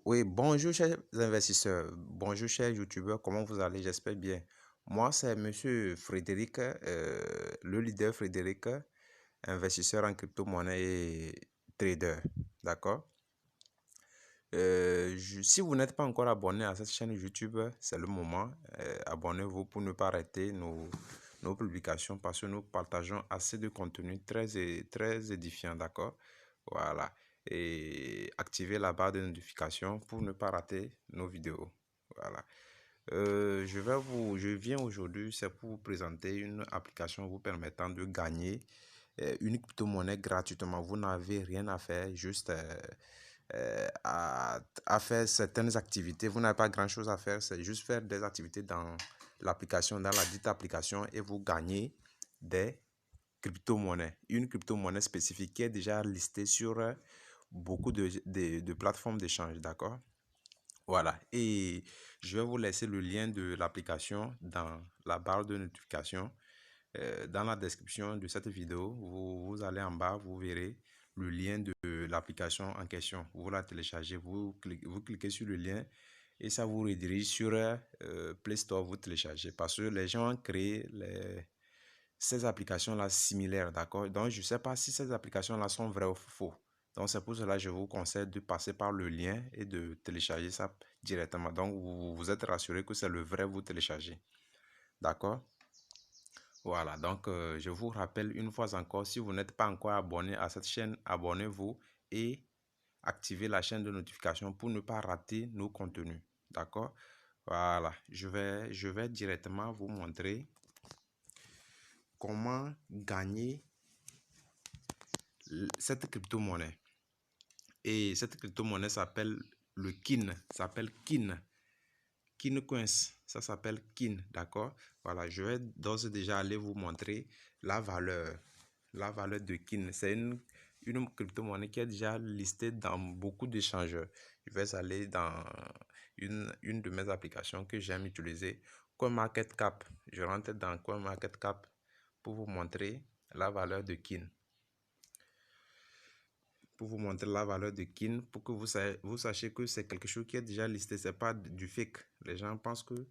Oui, bonjour chers investisseurs, bonjour chers youtubeurs, comment vous allez? J'espère bien. Moi, c'est Monsieur Frédéric, le leader Frédéric, investisseur en crypto-monnaie et trader. D'accord? Si vous n'êtes pas encore abonné à cette chaîne YouTube, c'est le moment. Abonnez-vous pour ne pas rater nos publications parce que nous partageons assez de contenu très édifiant. D'accord? Voilà. Et activez la barre de notification pour ne pas rater nos vidéos. Voilà. Je viens aujourd'hui, c'est pour vous présenter une application vous permettant de gagner une crypto-monnaie gratuitement. Vous n'avez rien à faire, juste à faire certaines activités. Vous n'avez pas grand-chose à faire, c'est juste faire des activités dans l'application, dans la dite application et vous gagnez des crypto-monnaies. Une crypto-monnaie spécifique qui est déjà listée sur beaucoup de plateformes d'échange, d'accord? Voilà, et je vais vous laisser le lien de l'application dans la barre de notification. Dans la description de cette vidéo, vous allez en bas, vous verrez le lien de l'application en question. Vous la téléchargez, vous cliquez sur le lien et ça vous redirige sur Play Store, vous téléchargez. Parce que les gens ont créé ces applications-là similaires, d'accord? Donc, je ne sais pas si ces applications-là sont vraies ou faux. Donc, c'est pour cela que je vous conseille de passer par le lien et de télécharger ça directement. Donc, vous êtes rassuré que c'est le vrai, vous téléchargez. D'accord? Voilà, donc je vous rappelle une fois encore, si vous n'êtes pas encore abonné à cette chaîne, abonnez-vous et activez la chaîne de notification pour ne pas rater nos contenus. D'accord? Voilà, je vais directement vous montrer comment gagner cette crypto-monnaie. Et cette crypto-monnaie s'appelle le KIN, s'appelle KIN. KINcoins, ça s'appelle KIN, d'accord? Voilà, je vais d'ores et déjà aller vous montrer la valeur de KIN. C'est une crypto-monnaie qui est déjà listée dans beaucoup d'échangeurs. Je vais aller dans une de mes applications que j'aime utiliser, CoinMarketCap. Je rentre dans CoinMarketCap pour vous montrer la valeur de KIN. Pour vous montrer la valeur de KIN, pour que vous sachiez que c'est quelque chose qui est déjà listé, c'est pas du fake. Les gens pensent que...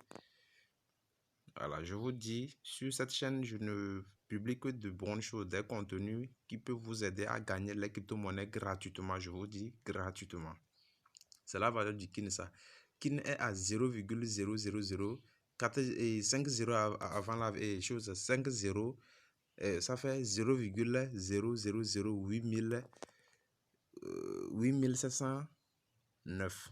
Voilà, je vous dis, sur cette chaîne, je ne publie que de bonnes choses, des contenus qui peuvent vous aider à gagner les crypto-monnaies gratuitement. Je vous dis gratuitement. C'est la valeur du KIN, ça. KIN est à 0,000 et 5 zéros avant la chose, 5 zéros, ça fait 0,0008000 8709.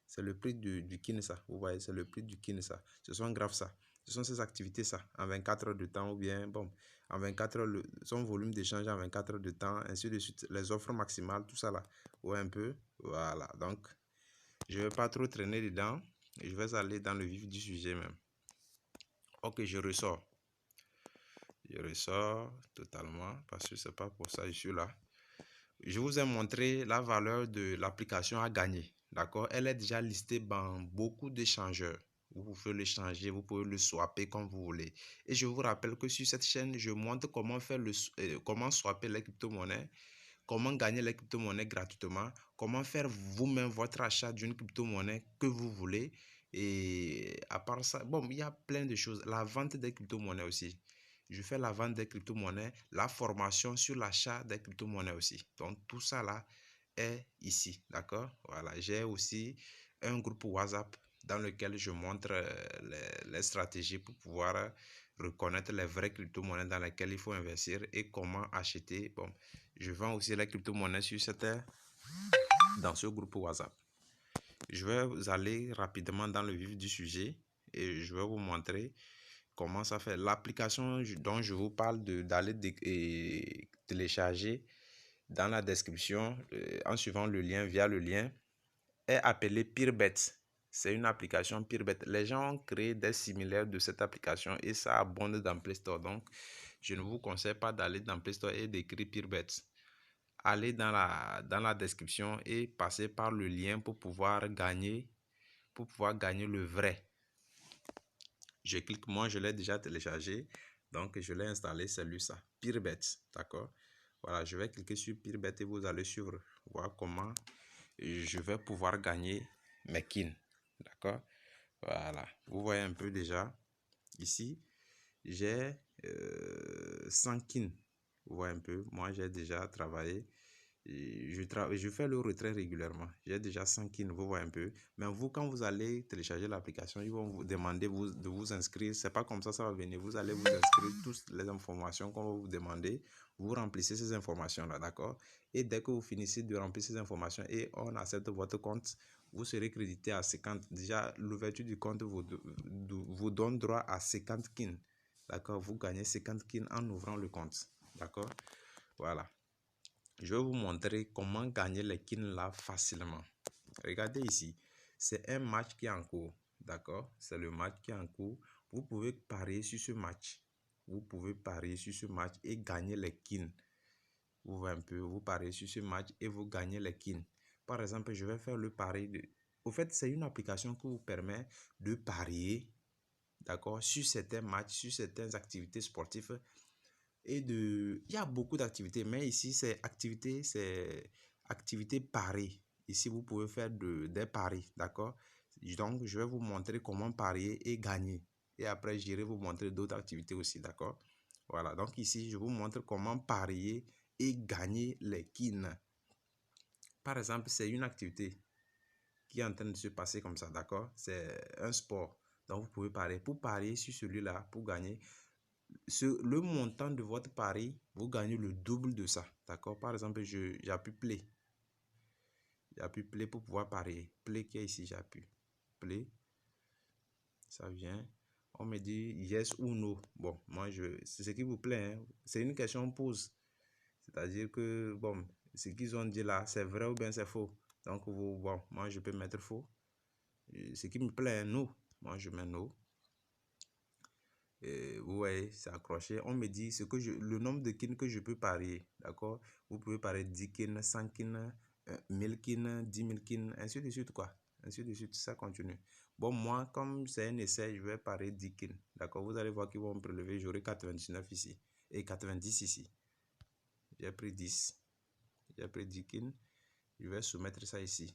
C'est le prix du KIN, ça. Vous voyez, c'est le prix du KIN, ça. Ce sont grave ça. Ce sont ces activités, ça. En 24 heures de temps, ou bien, bon, en 24 heures, son volume d'échange en 24 heures de temps, ainsi de suite. Les offres maximales, tout ça là. Ouais, un peu. Voilà. Donc, je ne vais pas trop traîner dedans. Et je vais aller dans le vif du sujet même. Ok, je ressors. Je ressors totalement parce que c'est pas pour ça que je suis là. Je vous ai montré la valeur de l'application à gagner. D'accord? Elle est déjà listée dans beaucoup d'échangeurs. Vous pouvez le changer, vous pouvez le swapper comme vous voulez. Et je vous rappelle que sur cette chaîne, je montre comment faire comment swapper les crypto-monnaies, comment gagner les crypto-monnaies gratuitement, comment faire vous-même votre achat d'une crypto-monnaie que vous voulez. Et à part ça, bon, il y a plein de choses. La vente des crypto-monnaies aussi. Je fais la vente des crypto-monnaies, la formation sur l'achat des crypto-monnaies aussi. Donc, tout ça là est ici, d'accord? Voilà, j'ai aussi un groupe WhatsApp dans lequel je montre les stratégies pour pouvoir reconnaître les vraies crypto-monnaies dans lesquelles il faut investir et comment acheter. Bon, je vends aussi les crypto-monnaies dans ce groupe WhatsApp. Je vais aller rapidement dans le vif du sujet et je vais vous montrer comment ça fait. L'application dont je vous parle d'aller télécharger dans la description en suivant le lien, via le lien, est appelée Peerbet. C'est une application Peerbet. Les gens ont créé des similaires de cette application et ça abonde dans Play Store. Donc, je ne vous conseille pas d'aller dans Play Store et d'écrire Peerbet. Allez dans la description et passez par le lien pour pouvoir gagner le vrai. Je clique, moi je l'ai déjà téléchargé, donc je l'ai installé, c'est lui ça, Peerbet, d'accord? Voilà, je vais cliquer sur Peerbet et vous allez suivre, voir comment je vais pouvoir gagner mes kin. D'accord? Voilà. Vous voyez un peu déjà. Ici, j'ai 100 kin. Vous voyez un peu. Moi, j'ai déjà travaillé. Je fais le retrait régulièrement. J'ai déjà 100 kin, vous voyez un peu. Mais vous, quand vous allez télécharger l'application, ils vont vous demander de vous inscrire. C'est pas comme ça va venir. Vous allez vous inscrire toutes les informations qu'on va vous demander. Vous remplissez ces informations-là, d'accord? Et dès que vous finissez de remplir ces informations et on accepte votre compte, vous serez crédité à 50. Déjà, l'ouverture du compte vous donne droit à 50 kin. D'accord? Vous gagnez 50 kin en ouvrant le compte. D'accord? Voilà. Je vais vous montrer comment gagner les kin là facilement. Regardez ici. C'est un match qui est en cours. D'accord? C'est le match qui est en cours. Vous pouvez parier sur ce match. Vous pouvez parier sur ce match et gagner les kin. Vous voyez un peu, vous pariez sur ce match et vous gagnez les kin. Par exemple, je vais faire le pari de... Au fait, c'est une application qui vous permet de parier, d'accord, sur certains matchs, sur certaines activités sportives. Et de... Il y a beaucoup d'activités, mais ici, c'est activité pari. Ici, vous pouvez faire des paris, d'accord? Donc, je vais vous montrer comment parier et gagner. Et après, j'irai vous montrer d'autres activités aussi, d'accord? Voilà, donc ici, je vous montre comment parier et gagner les kin. Par exemple, c'est une activité qui est en train de se passer comme ça, d'accord? C'est un sport. Donc, vous pouvez parier. Pour parier sur celui-là, pour gagner, le montant de votre pari, vous gagnez le double de ça, d'accord? Par exemple, j'appuie play. J'appuie play pour pouvoir parier. Play qui est ici, j'appuie. Play. Ça vient. On me dit yes ou no. Bon, moi, c'est ce qui vous plaît, hein? C'est une question pose. C'est-à-dire que, bon, ce qu'ils ont dit là, c'est vrai ou bien c'est faux. Donc, bon, moi, je peux mettre faux. Ce qui me plaît, no. Moi, je mets no. Vous voyez, c'est accroché. On me dit le nombre de kin que je peux parier. D'accord? Vous pouvez parier 10 kin, 100 kin, 1000 kin, 10 000 kin, ainsi de suite, quoi. Ainsi de suite, ça continue. Bon, moi, comme c'est un essai, je vais parier 10 kin. D'accord? Vous allez voir qu'ils vont me prélever. J'aurai 99 ici. Et 90 ici. J'ai pris 10. J'ai pris 10 kin. Je vais soumettre ça ici.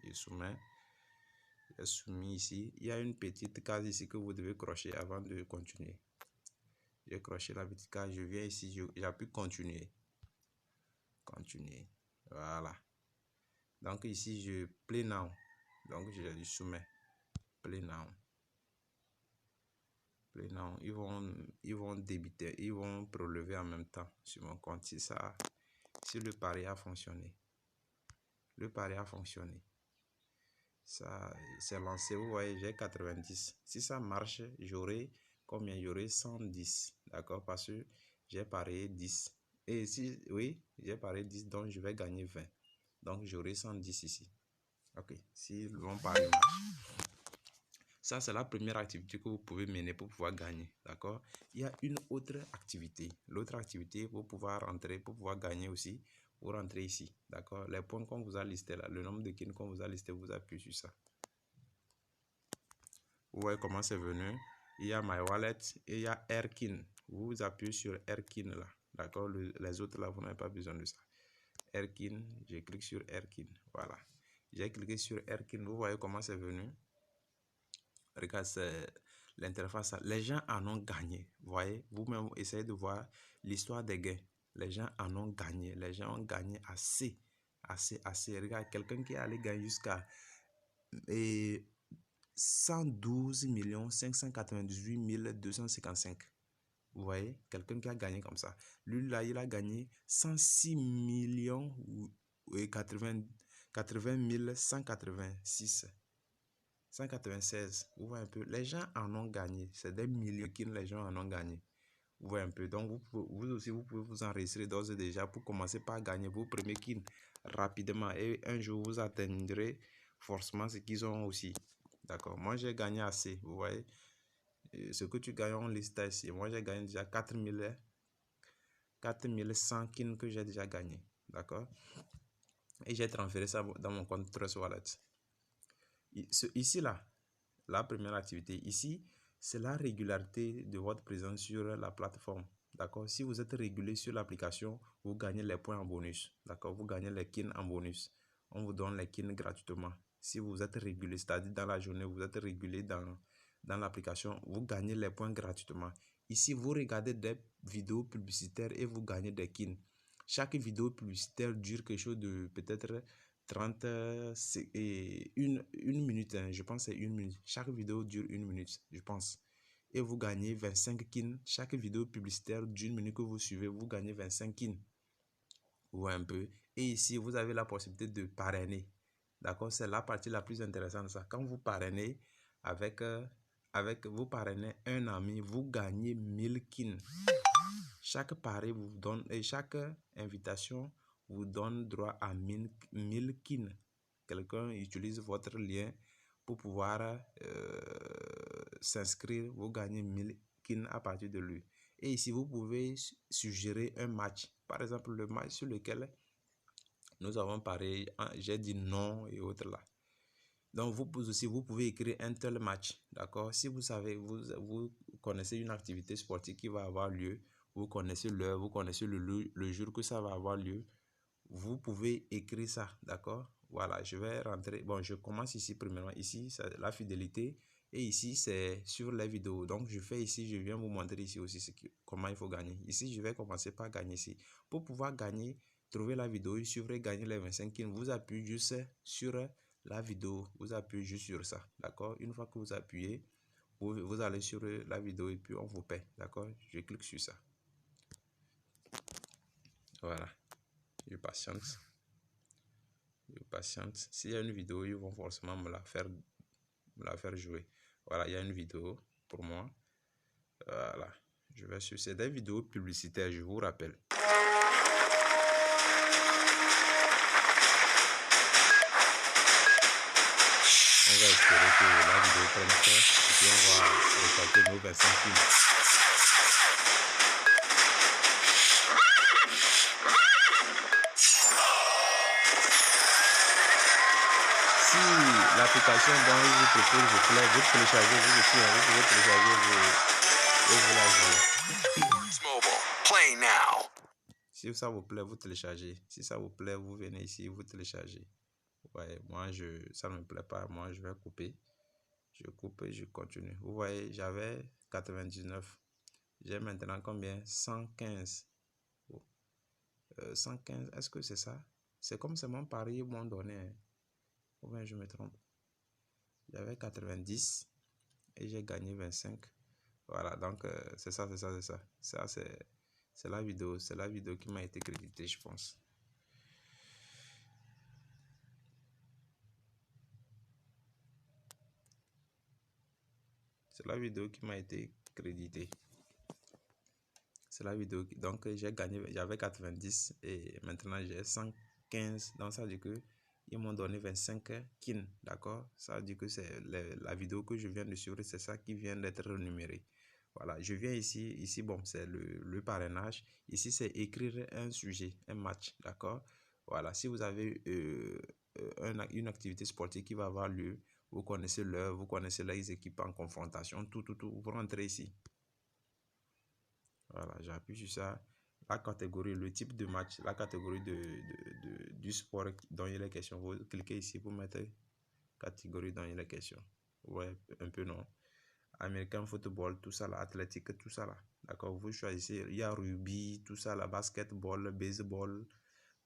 Je soumets. J'ai soumis ici. Il y a une petite case ici que vous devez crocher avant de continuer. J'ai croché la petite case. Je viens ici. J'appuie continuer. Continuer. Voilà. Donc ici, je play now. Donc je soumets. Play now. Play now. Ils vont débiter. Ils vont prélever en même temps sur mon compte. Si le pari a fonctionné. Le pari a fonctionné. Ça, c'est lancé. Vous voyez, j'ai 90. Si ça marche, j'aurai combien? J'aurai 110. D'accord? Parce que j'ai parié 10. Et si, oui, j'ai parié 10, donc je vais gagner 20. Donc j'aurai 110 ici. Ok, si mon pari marche. Ça, c'est la première activité que vous pouvez mener pour pouvoir gagner. D'accord? Il y a une autre activité. L'autre activité, pour pouvoir rentrer, pour pouvoir gagner aussi, vous rentrez ici. D'accord? Les points qu'on vous a listés là, le nombre de kin qu'on vous a listé, vous appuyez sur ça. Vous voyez comment c'est venu. Il y a My Wallet et il y a Airkin. Vous appuyez sur Airkin là. D'accord? Les autres là, vous n'avez pas besoin de ça. Airkin, je clique sur Airkin. Voilà. J'ai cliqué sur Airkin. Vous voyez comment c'est venu. Regarde, c'est l'interface. Les gens en ont gagné. Vous voyez, vous-même, essayez de voir l'histoire des gains. Les gens en ont gagné. Les gens ont gagné assez. Assez. Regarde, quelqu'un qui est allé gagner jusqu'à 112 598 255. Vous voyez, quelqu'un qui a gagné comme ça. Lui, là, il a gagné 106 millions 80 186. 196. Vous voyez un peu. Les gens en ont gagné. C'est des millions qui les gens en ont gagné. Vous voyez un peu. Donc, vous aussi, vous pouvez vous enregistrer d'ores et déjà pour commencer par gagner vos premiers kin rapidement. Et un jour, vous atteindrez forcément ce qu'ils ont aussi. D'accord. Moi, j'ai gagné assez. Vous voyez. Et ce que tu gagnes, on liste ici. Moi, j'ai gagné déjà 4100 kin que j'ai déjà gagné. D'accord. Et j'ai transféré ça dans mon compte Trust Wallet. Ici, là, la première activité, ici, c'est la régularité de votre présence sur la plateforme. D'accord? Si vous êtes régulier sur l'application, vous gagnez les points en bonus. D'accord? Vous gagnez les kin en bonus. on vous donne les kins gratuitement. Si vous êtes régulier, c'est-à-dire dans la journée, vous êtes régulier dans l'application, vous gagnez les points gratuitement. Ici, vous regardez des vidéos publicitaires et vous gagnez des kins. Chaque vidéo publicitaire dure quelque chose de peut-être 30 et une minute. Hein, je pense que c'est 1 minute. Chaque vidéo dure 1 minute, je pense. Et vous gagnez 25 kins. Chaque vidéo publicitaire d'1 minute que vous suivez, vous gagnez 25 kins. Ou un peu. Et ici, vous avez la possibilité de parrainer. D'accord? C'est la partie la plus intéressante. Ça. Quand vous parrainez vous parrainez un ami, vous gagnez 1000 kins. Chaque pari vous donne, et chaque invitation vous donne droit à 1000 kins. Quelqu'un utilise votre lien pour pouvoir s'inscrire. Vous gagnez 1000 kins à partir de lui. Et ici, vous pouvez suggérer un match. Par exemple, le match sur lequel nous avons parlé, j'ai dit non et autres là. Donc, vous pouvez écrire un tel match. D'accord? Si vous savez, vous connaissez une activité sportive qui va avoir lieu, vous connaissez l'heure, vous connaissez le jour que ça va avoir lieu, vous pouvez écrire ça. D'accord? Voilà, je vais rentrer. Bon, je commence ici premièrement. Ici, c'est la fidélité. Et ici, c'est sur les vidéos. Donc, je fais ici, je viens vous montrer ici aussi comment il faut gagner. Ici, je vais commencer par gagner ici. Pour pouvoir gagner, trouver la vidéo, suivre et gagner les 25 kins, vous appuyez juste sur la vidéo. Vous appuyez juste sur ça. D'accord? Une fois que vous appuyez, vous allez sur la vidéo et puis on vous paie. D'accord? Je clique sur ça. Voilà. Je patiente. S'il y a une vidéo, ils vont forcément me la faire jouer. Voilà, il y a une vidéo pour moi. Voilà, je vais sur. C'est des vidéos publicitaires, je vous rappelle. On va espérer que la vidéo prenne ça et puis on va récolter nos 25 kins. Si l'application dont il vous propose vous plaît, vous téléchargez, vous pouvez télécharger et vous la jouez. Si ça vous plaît, vous téléchargez. Si ça vous plaît, vous venez ici, vous téléchargez. Ouais, moi, ça ne me plaît pas. Moi, je vais couper. Je coupe et je continue. Vous voyez, j'avais 99. J'ai maintenant combien? 115. 115, est-ce que c'est ça? C'est comme c'est mon pari, ils m'ont donné. Hein. Ou bien je me trompe. J'avais 90 et j'ai gagné 25. Voilà, donc c'est ça. Ça, c'est la vidéo. C'est la vidéo qui m'a été créditée, je pense. C'est la vidéo qui m'a été créditée. C'est la vidéo. Donc, j'ai gagné. J'avais 90 et maintenant j'ai 115. Donc, ça veut dire que ils m'ont donné 25 kins. D'accord? Ça veut dire que c'est la vidéo que je viens de suivre. C'est ça qui vient d'être renuméré. Voilà. Je viens ici. Ici, bon, c'est le parrainage. Ici, c'est écrire un sujet, un match. D'accord? Voilà. Si vous avez une activité sportive qui va avoir lieu, vous connaissez l'heure, vous connaissez les équipes en confrontation, tout. Vous rentrez ici. Voilà, j'appuie sur ça. La catégorie, le type de match, la catégorie du sport dont il est question. Vous cliquez ici pour mettre catégorie dont il est question. Ouais, un peu non. American football, tout ça là, athlétique, tout ça là. D'accord, vous choisissez. Il y a rugby, tout ça là, basketball, baseball,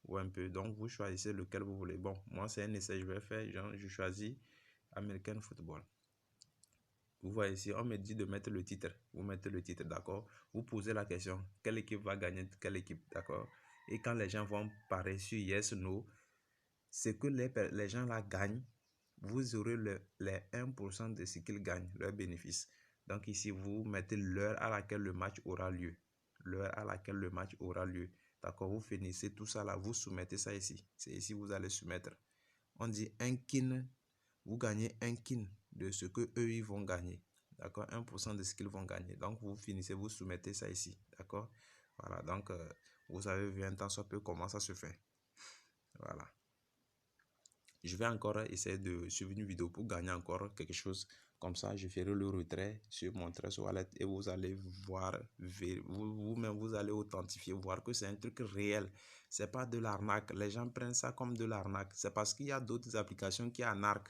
ou un peu. Donc, vous choisissez lequel vous voulez. Bon, moi, c'est un essai, je vais faire. Je choisis American football. Vous voyez ici, on me dit de mettre le titre. Vous mettez le titre, d'accord? Vous posez la question, quelle équipe va gagner quelle équipe, d'accord? Et quand les gens vont parler sur yes, no, c'est que les gens là gagnent, vous aurez les 1% de ce qu'ils gagnent, leur bénéfice. Donc ici, vous mettez l'heure à laquelle le match aura lieu. L'heure à laquelle le match aura lieu. D'accord? Vous finissez tout ça là, vous soumettez ça ici. C'est ici que vous allez soumettre. On dit un kin, vous gagnez un kin de ce que eux ils vont gagner. D'accord? 1% de ce qu'ils vont gagner. Donc, vous finissez, vous soumettez ça ici. D'accord? Voilà. Donc, vous avez vu un temps soit peu comment ça se fait. Voilà. Je vais encore essayer de suivre une vidéo pour gagner encore quelque chose Comme ça, je ferai le retrait sur mon Trust Wallet et vous allez voir, vous-même, vous allez authentifier, voir que c'est un truc réel. C'est pas de l'arnaque. Les gens prennent ça comme de l'arnaque. C'est parce qu'il y a d'autres applications qui arnaquent.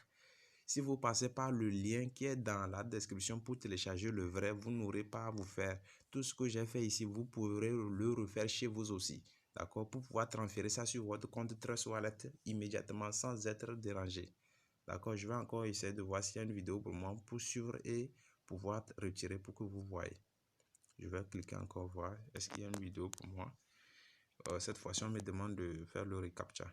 Si vous passez par le lien qui est dans la description pour télécharger le vrai, vous n'aurez pas à vous faire. Tout ce que j'ai fait ici, vous pourrez le refaire chez vous aussi. D'accord? Pour pouvoir transférer ça sur votre compte Trust Wallet immédiatement sans être dérangé. D'accord? Je vais encore essayer de voir s'il y a une vidéo pour moi pour suivre et pouvoir retirer pour que vous voyez. Je vais cliquer encore voir. Est-ce qu'il y a une vidéo pour moi? Cette fois-ci, on me demande de faire le reCAPTCHA.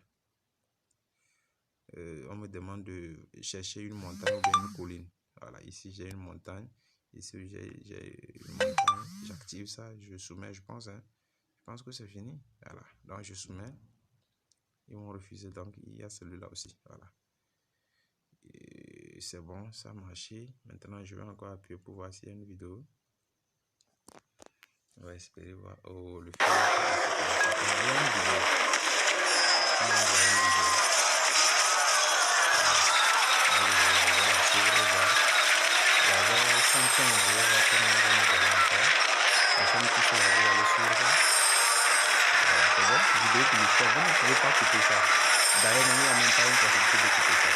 On me demande de chercher une montagne ou bien une colline. Voilà, ici j'ai une montagne. Ici j'ai une montagne. J'active ça, je soumets, je pense. Hein. Je pense que c'est fini. Voilà, donc je soumets. Ils vont refuser, donc il y a celui-là aussi. Voilà. C'est bon, ça a marché. Maintenant, je vais encore appuyer pour voir s'il y a une vidéo. On va espérer voir. Oh, le film. Il y a une vidéo. Il y a une vidéo. Vidéo publicitaire, vous ne pouvez pas couper ça. D'ailleurs, il n'y a même pas une possibilité de couper ça.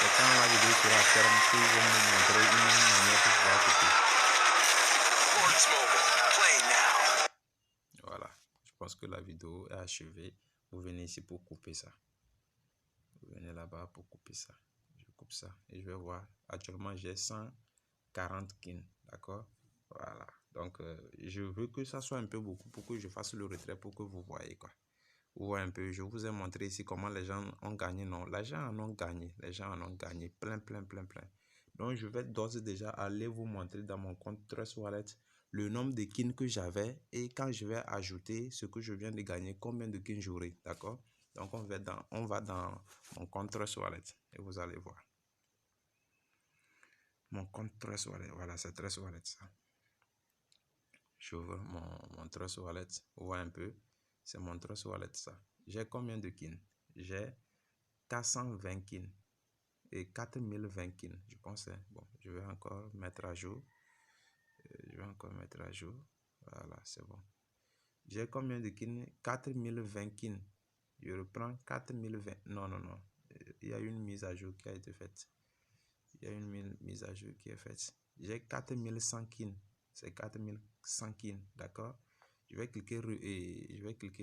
Et quand la vidéo sera à terme, ils vont me montrer une manière pour pouvoir couper. Voilà, je pense que la vidéo est achevée. Vous venez ici pour couper ça. Vous venez là-bas pour couper ça. Je coupe ça et je vais voir. Actuellement, j'ai 140 kin. D'accord? Voilà. Donc, je veux que ça soit un peu beaucoup pour que je fasse le retrait pour que vous voyez quoi. Vous voyez un peu, je vous ai montré ici comment les gens ont gagné. Non, les gens en ont gagné. Les gens en ont gagné plein. Donc, je vais d'ores et déjà aller vous montrer dans mon compte Trust Wallet le nombre de kin que j'avais et quand je vais ajouter ce que je viens de gagner, combien de kin j'aurai. D'accord? Donc, on va dans mon compte Trust Wallet et vous allez voir. Mon compte Trust Wallet, voilà, c'est Trust Wallet ça. J'ouvre mon Trust Wallet, vous voyez un peu, c'est mon Trust Wallet ça. J'ai combien de kin? J'ai 420 kin et 4020 kin, je pense. Hein. Bon, je vais encore mettre à jour. Voilà, c'est bon. J'ai combien de kin? 4020 kin. Je reprends 4020. Non. Il y a une mise à jour qui a été faite. Mise à jour qui est faite. J'ai 4100 kin. C'est 4100 kin. D'accord? Je vais cliquer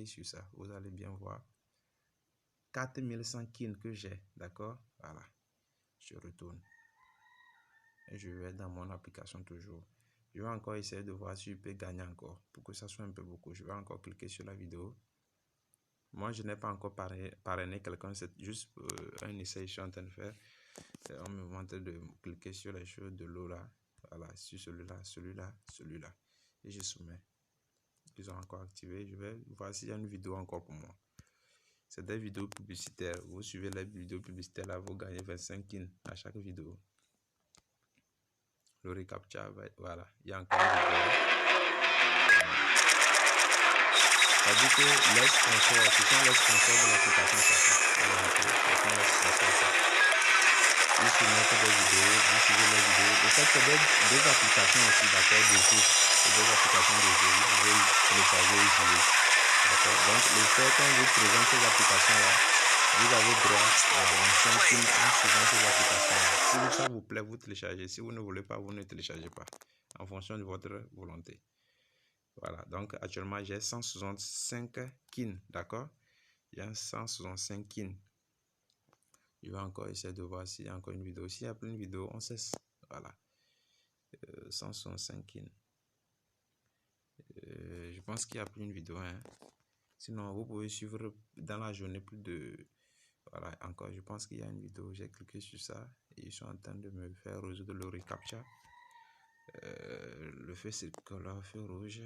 sur ça. Vous allez bien voir. 4100 kin que j'ai. D'accord? Voilà. Je retourne. Et je vais dans mon application toujours. Je vais encore essayer de voir si je peux gagner encore. Pour que ça soit un peu beaucoup. Je vais encore cliquer sur la vidéo. Moi, je n'ai pas encore parrainé quelqu'un. C'est juste un essai que je suis en train de faire. On me demande de cliquer sur les choses de l'eau là. Voilà, sur celui-là. Et je soumets. Ils ont encore activé. Je vais voir s'il y a une vidéo encore pour moi. C'est des vidéos publicitaires. Vous suivez les vidéos publicitaires là, vous gagnez 25 kin à chaque vidéo. Le reCAPTCHA, voilà. Il y a encore une vidéo. C'est-à-dire que les sponsors, ce sont les sponsors de l'application. Vous soumettez des vidéos, vous suivez les vidéos. En fait, c'est des applications aussi, d'accord, de jeux. C'est des applications de jeux. Vous pouvez télécharger et jouer. D'accord. Donc, le fait quand vous présente ces applications-là, vous avez droit à 25 kin en suivant ces applications-là. Si ça vous plaît, vous téléchargez. Si vous ne voulez pas, vous ne téléchargez pas. En fonction de votre volonté. Voilà. Donc, actuellement, j'ai 165 kin. D'accord. J'ai 165 kin. Je vais encore essayer de voir s'il y a encore une vidéo. S'il y a plein de vidéos, on cesse. Voilà. 165 kin. Je pense qu'il n'y a plus une vidéo. Hein. Sinon, vous pouvez suivre dans la journée plus de... Voilà, encore, je pense qu'il y a une vidéo. J'ai cliqué sur ça. Et ils sont en train de me faire résoudre le reCAPTCHA. Le feu circulaire, feu rouge.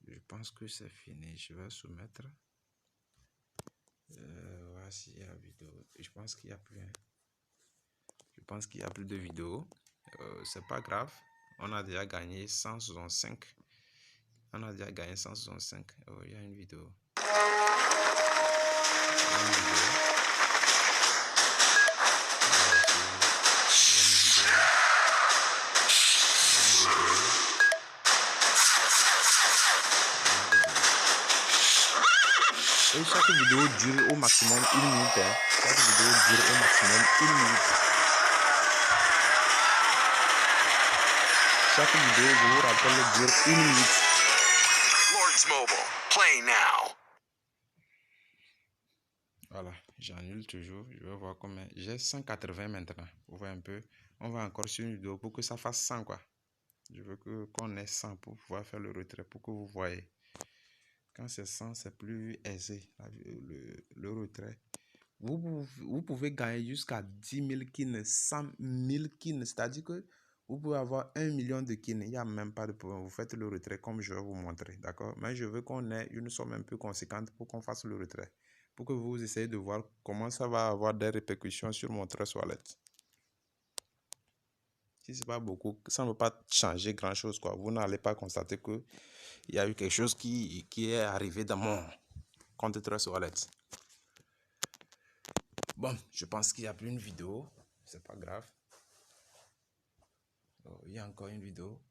Je pense que c'est fini. Je vais soumettre. Voici la vidéo. Je pense qu'il n'y a plus. Hein. Je pense qu'il n'y a plus de vidéos. C'est pas grave. On a déjà gagné 165. On a déjà gagné 165. Oh, il y a une vidéo. Chaque vidéo dure au maximum 1 minute. Hein. Chaque vidéo dure au maximum 1 minute. Chaque vidéo, je vous rappelle, dure 1 minute. Lords Mobile, play now. Voilà, j'annule toujours. Je vais voir combien. J'ai 180 maintenant. Vous voyez un peu. On va encore sur une vidéo pour que ça fasse 100 quoi. Je veux qu'on ait 100 pour pouvoir faire le retrait pour que vous voyez. Quand c'est 100, c'est plus aisé le retrait. Vous pouvez gagner jusqu'à 10 000 kines, 100 000 kines. C'est-à-dire que vous pouvez avoir 1 million de kines. Il n'y a même pas de problème. Vous faites le retrait comme je vais vous montrer. D'accord? Mais je veux qu'on ait une somme un peu conséquente pour qu'on fasse le retrait. Pour que vous essayez de voir comment ça va avoir des répercussions sur mon Trust Wallet. Si ce n'est pas beaucoup, ça ne va pas changer grand-chose, quoi. Vous n'allez pas constater qu'il y a eu quelque chose qui est arrivé dans mon compte Trust Wallet. Bon, je pense qu'il n'y a plus une vidéo. C'est pas grave. Oh, il y a encore une vidéo.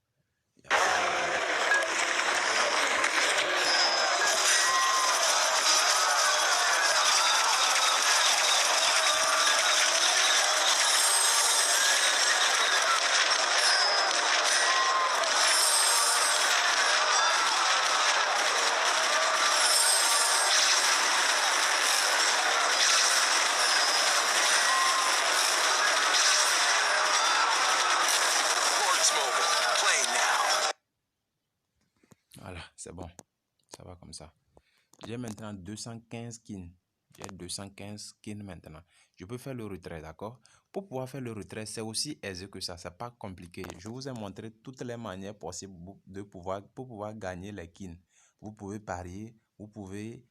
Voilà, c'est bon. Ça va comme ça. J'ai maintenant 215 kines. J'ai 215 kines maintenant. Je peux faire le retrait, d'accord? Pour pouvoir faire le retrait, c'est aussi aisé que ça. C'est pas compliqué. Je vous ai montré toutes les manières possibles pour pouvoir gagner les kines. Vous pouvez parier, vous pouvez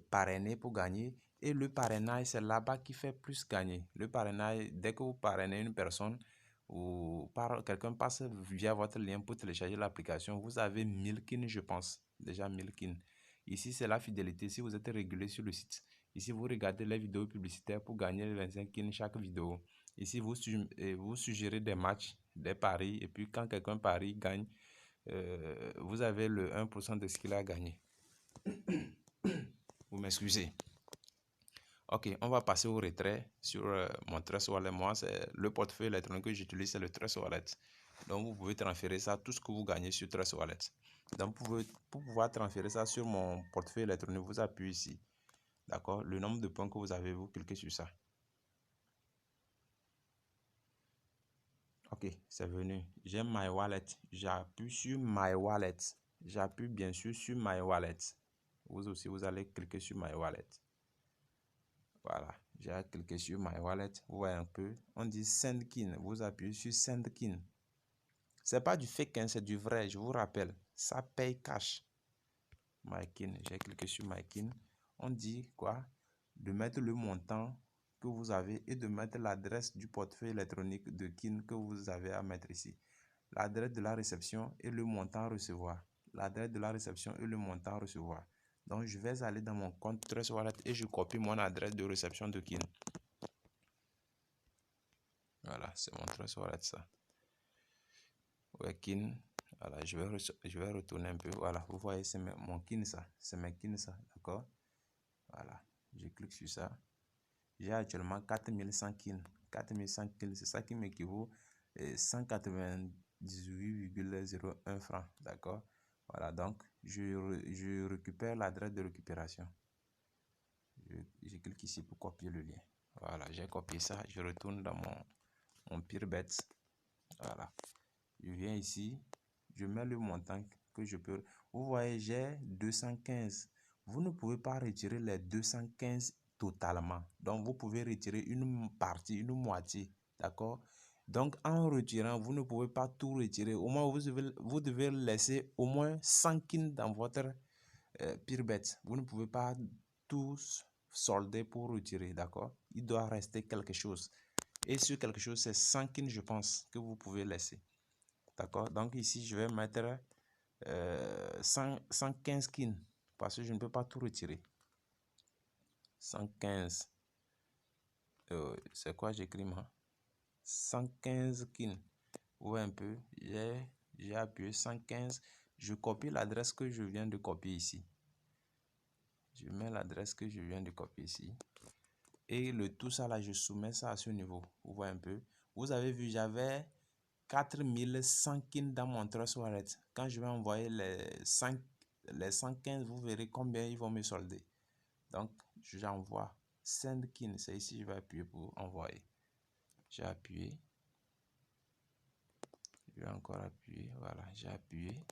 parrainer pour gagner. Et le parrainage, c'est là-bas qui fait plus gagner. Le parrainage, dès que vous parrainez une personne, ou quelqu'un passe via votre lien pour télécharger l'application, vous avez 1000 kines, je pense. Déjà 1000 kines. Ici, c'est la fidélité. Si vous êtes régulier sur le site, ici, vous regardez les vidéos publicitaires pour gagner les 25 kines chaque vidéo. Ici, vous suggérez des matchs, des paris. Et puis, quand quelqu'un parie, gagne, vous avez le 1% de ce qu'il a gagné. Vous m'excusez. Ok, on va passer au retrait sur mon Trust Wallet. Moi, c'est le portefeuille électronique que j'utilise, c'est le Trust Wallet. Donc, vous pouvez transférer ça, tout ce que vous gagnez sur Trust Wallet. Donc, pour pouvoir transférer ça sur mon portefeuille électronique, vous appuyez ici. D'accord? Le nombre de points que vous avez, vous cliquez sur ça. Ok, c'est venu. J'ai My Wallet. J'appuie sur My Wallet. J'appuie bien sûr sur My Wallet. Vous aussi, vous allez cliquer sur My Wallet. Voilà, j'ai cliqué sur My Wallet. Vous voyez un peu. On dit Send Kin. Vous appuyez sur Send Kin. C'est pas du fake, hein, c'est du vrai. Je vous rappelle, ça paye cash. My Kin. J'ai cliqué sur My Kin. On dit quoi? De mettre le montant que vous avez et de mettre l'adresse du portefeuille électronique de Kin que vous avez à mettre ici. L'adresse de la réception et le montant à recevoir. L'adresse de la réception et le montant à recevoir. Donc, je vais aller dans mon compte Trust Wallet et je copie mon adresse de réception de Kin. Voilà, c'est mon Trust Wallet ça. Ouais, Kin. Voilà, je vais retourner un peu. Voilà, vous voyez, c'est mon Kin ça. C'est mes Kin ça, d'accord? Voilà, je clique sur ça. J'ai actuellement 4100 Kin. 4100 Kin, c'est ça qui m'équivaut à 198,01 francs, d'accord? Voilà, donc je récupère l'adresse de récupération. Je clique ici pour copier le lien. Voilà, j'ai copié ça. Je retourne dans mon Peerbet. Voilà. Je viens ici. Je mets le montant que je peux. Vous voyez, j'ai 215. Vous ne pouvez pas retirer les 215 totalement. Donc, vous pouvez retirer une partie, une moitié. D'accord? Donc, en retirant, vous ne pouvez pas tout retirer. Au moins, vous devez laisser au moins 100 kin dans votre Peerbet. Vous ne pouvez pas tous solder pour retirer. D'accord? Il doit rester quelque chose. Et sur quelque chose, c'est 100 kin, je pense, que vous pouvez laisser. D'accord? Donc, ici, je vais mettre 115 kin parce que je ne peux pas tout retirer. 115. C'est quoi j'écris moi? 115 kin. Vous voyez un peu, j'ai appuyé 115. Je copie l'adresse que je viens de copier ici. Je mets l'adresse que je viens de copier ici. Et le tout ça là, je soumets ça à ce niveau. Vous voyez un peu. Vous avez vu, j'avais 4100 kin dans mon Trust Wallet. Quand je vais envoyer les 115, vous verrez combien ils vont me solder. Donc, j'envoie send kin. C'est ici, je vais appuyer pour envoyer. J'ai appuyé. Je vais encore appuyer. Voilà, j'ai appuyé.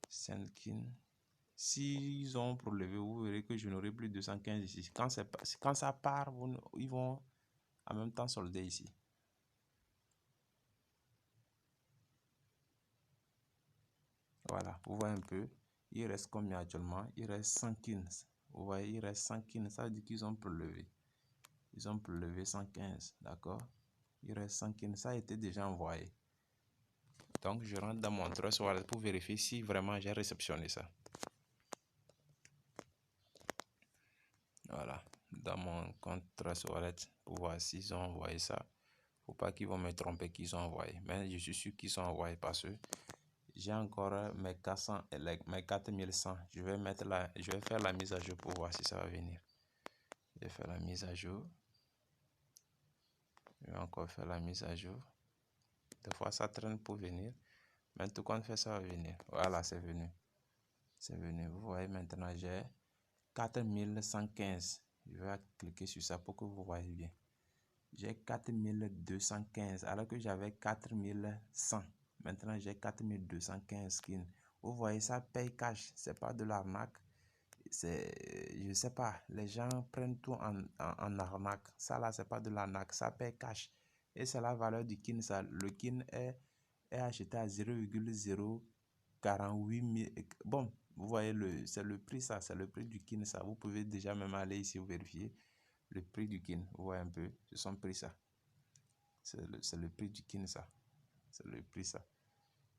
Send kin. S'ils ont prélevé, vous verrez que je n'aurai plus 215 ici. Quand ça part, ils vont en même temps solder ici. Voilà, vous voyez un peu. Il reste combien actuellement? Il reste 115. Vous voyez, il reste 115. Ça veut dire qu'ils ont prélevé. Ils ont prélevé 115. D'accord? Il reste 115. Ça a été déjà envoyé. Donc, je rentre dans mon Trust Wallet pour vérifier si vraiment j'ai réceptionné ça. Voilà, dans mon compte Trust Wallet pour voir s'ils ont envoyé ça. Faut pas qu'ils vont me tromper qu'ils ont envoyé. Mais je suis sûr qu'ils sont envoyés parce que j'ai encore mes 400, mes 4100. Je vais faire la mise à jour pour voir si ça va venir. Je vais faire la mise à jour. Je vais encore faire la mise à jour. Des fois ça traîne pour venir. Mais tout compte fait, ça va venir. Voilà, c'est venu. C'est venu. Vous voyez maintenant, j'ai 4115. Je vais cliquer sur ça pour que vous voyez bien. J'ai 4215 alors que j'avais 4100. Maintenant, j'ai 4215 skins. Vous voyez, ça paye cash. C'est pas de l'arnaque. Je sais pas, les gens prennent tout en arnaque. Ça là, c'est pas de l'arnaque. Ça paye cash. Et c'est la valeur du kin. Ça. Le kin est acheté à 0,048 000. Bon, vous voyez, c'est le prix ça. C'est le prix du kin ça. Vous pouvez déjà même aller ici vérifier le prix du kin. Vous voyez un peu, c'est son prix ça. C'est le prix du kin ça. C'est le prix ça.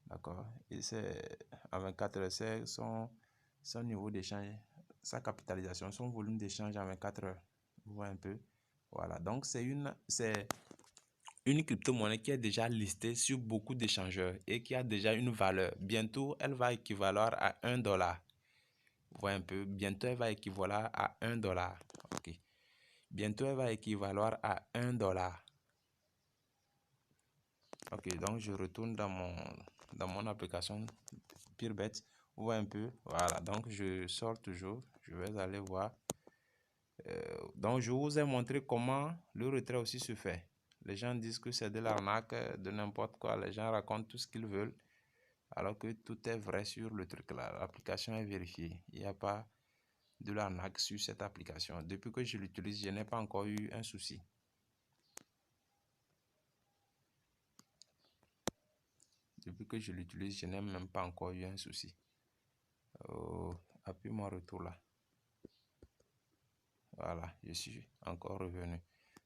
D'accord. Et c'est à 24 heures, c'est son niveau d'échange, sa capitalisation, son volume d'échange à 24 heures. Vous voyez un peu. Voilà. Donc c'est une crypto-monnaie qui est déjà listée sur beaucoup d'échangeurs et qui a déjà une valeur. Bientôt, elle va équivaloir à 1 $. Vous voyez un peu. Bientôt, elle va équivaloir à 1 $. Ok. Bientôt, elle va équivaloir à 1 $. Ok, donc je retourne dans mon application Peerbet. Vous voyez un peu, voilà, donc je sors toujours, je vais aller voir. Donc je vous ai montré comment le retrait aussi se fait. Les gens disent que c'est de l'arnaque, de n'importe quoi, les gens racontent tout ce qu'ils veulent, alors que tout est vrai sur le truc là, l'application est vérifiée, il n'y a pas de l'arnaque sur cette application. Depuis que je l'utilise, je n'ai pas encore eu un souci. Depuis que je l'utilise, je n'ai même pas encore eu un souci. Appuie mon retour là. Voilà, je suis encore revenu.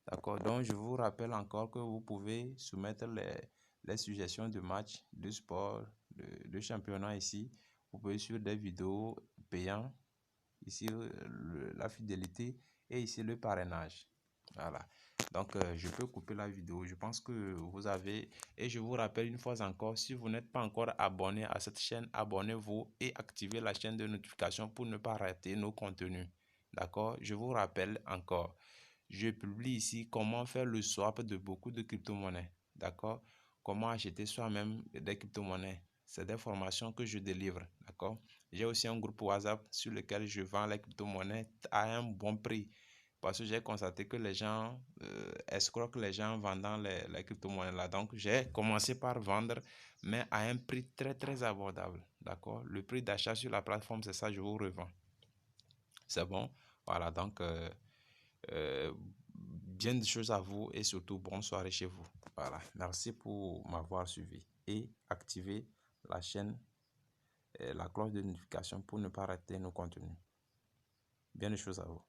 D'accord, donc je vous rappelle encore que vous pouvez soumettre les suggestions de matchs, de sport, de championnat ici. Vous pouvez suivre des vidéos payantes. Ici, la fidélité et ici le parrainage. Voilà. Donc, je peux couper la vidéo. Je pense que vous avez... Et je vous rappelle une fois encore, si vous n'êtes pas encore abonné à cette chaîne, abonnez-vous et activez la chaîne de notification pour ne pas rater nos contenus. D'accord? Je vous rappelle encore, je publie ici comment faire le swap de beaucoup de crypto-monnaies. D'accord? Comment acheter soi-même des crypto-monnaies. C'est des formations que je délivre. D'accord? J'ai aussi un groupe WhatsApp sur lequel je vends les crypto-monnaies à un bon prix. Parce que j'ai constaté que les gens escroquent les gens vendant les crypto-monnaies là. Donc, j'ai commencé par vendre, mais à un prix très, très abordable. D'accord? Le prix d'achat sur la plateforme, c'est ça, je vous revends. C'est bon? Voilà, donc, bien de choses à vous et surtout, bonne soirée chez vous. Voilà, merci pour m'avoir suivi et activez la chaîne la cloche de notification pour ne pas rater nos contenus. Bien des choses à vous.